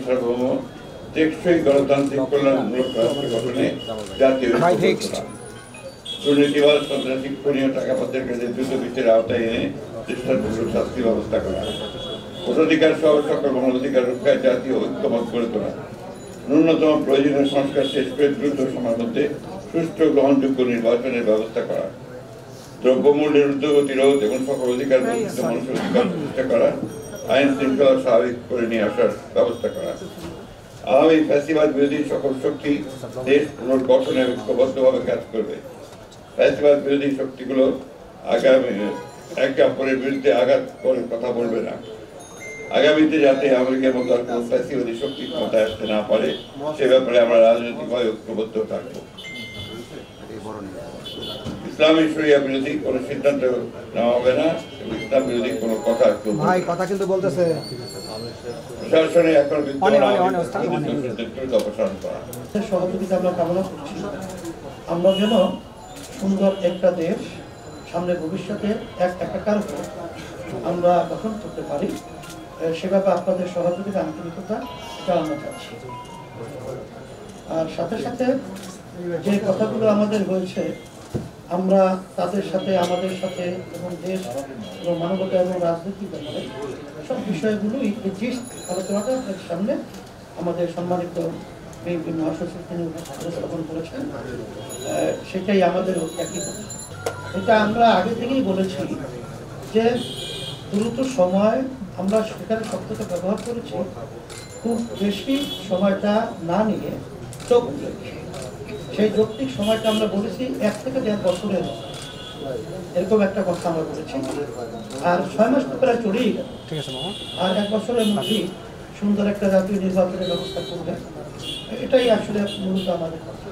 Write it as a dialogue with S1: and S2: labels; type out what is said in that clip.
S1: সার্বভৌম টেকসই গণতান্ত্রিক কল্যাণমূলক রাষ্ট্র গঠনে জাতীয় দুর্নীতিবাজ সন্ত্রাসী খুনি ও টাকা পাচারকারীদের দ্রুত বিচারের আওতায় এনে দৃষ্টান্তমূলক শাস্তির ব্যবস্থা করা, ভোটাধিকার সহ সকল মানবাধিকার রক্ষায় জাতীয় ঐক্যমত গড়ে তোলা, ন্যূনতম প্রয়োজনীয় সংস্কার শেষ করে দ্রুত সময়ের মধ্যে সুষ্ঠু গ্রহণযোগ্য নির্বাচনের ব্যবস্থা করা, দ্রব্যমূল্যের ঊর্ধ্বগতি রোধ এবং সকল অধিকার বঞ্চিত মানুষের অধিকার প্রতিষ্ঠা করা, আইন শৃঙ্খলা স্বাভাবিক করে নিয়ে আসার ব্যবস্থা করা। আওয়ামী ফ্যাসিবাদ বিরোধী সকল শক্তি দেশ পুনর্গঠনে ঐক্যবদ্ধভাবে কাজ করবে। ফ্যাসিবাদ বিরোধী শক্তিগুলো আগামী একে অপরের বিরুদ্ধে আঘাত করে কথা বলবে না। আগামীতে যাতে আমেরিকার মতো আর কোনো ফ্যাসিবাদী শক্তি ক্ষমতায় আসতে না পারে সে ব্যাপারে আমরা রাজনৈতিকভাবে ঐক্যবদ্ধ থাকব। ইসলামী শরিয়া বিরোধী কোনো সিদ্ধান্ত নেওয়া হবে না এবং ইসলাম বিরোধী কোনো কথা
S2: কিন্তু বলতেছে
S1: প্রশাসনে এখন দ্রুত অপসারণ করা।
S3: সহযোগিতা আমরা কামনা করছি, আমরা যেন সুন্দর একটা দেশ সামনে ভবিষ্যতে এক একাকার আমরা গঠন করতে পারি, সে ব্যাপারে আপনাদের সহযোগিতা আন্তরিকতা এটা আমরা চাচ্ছি। আর সাথে সাথে যে কথাগুলো আমাদের হয়েছে আমরা তাদের সাথে আমাদের সাথে এবং দেশ এবং মানবতা এবং রাজনৈতিক ব্যাপারে সব বিষয়গুলোই এই আলোচনাটার সামনে আমাদের সম্মানিত মহাসচিব তিনি উপস্থাপন করেছেন, সেটাই আমাদের একই কথা। এটা আমরা আগে থেকেই বলেছি যে দ্রুত সময় আমরা সেখানে শব্দটা ব্যবহার করেছি, খুব বেশি সময়টা না নিয়ে সেই যৌক্তিক সময়টা আমরা বলেছি 1 থেকে 1.5 বছরের এরকম একটা কথা আমরা বলেছি। আর 6 মাস তো প্রায় চলেই গেল, আর 1 বছরের মধ্যেই সুন্দর একটা জাতীয় নির্বাচনের ব্যবস্থা করবে, এটাই আসলে মূলত আমাদের কথা।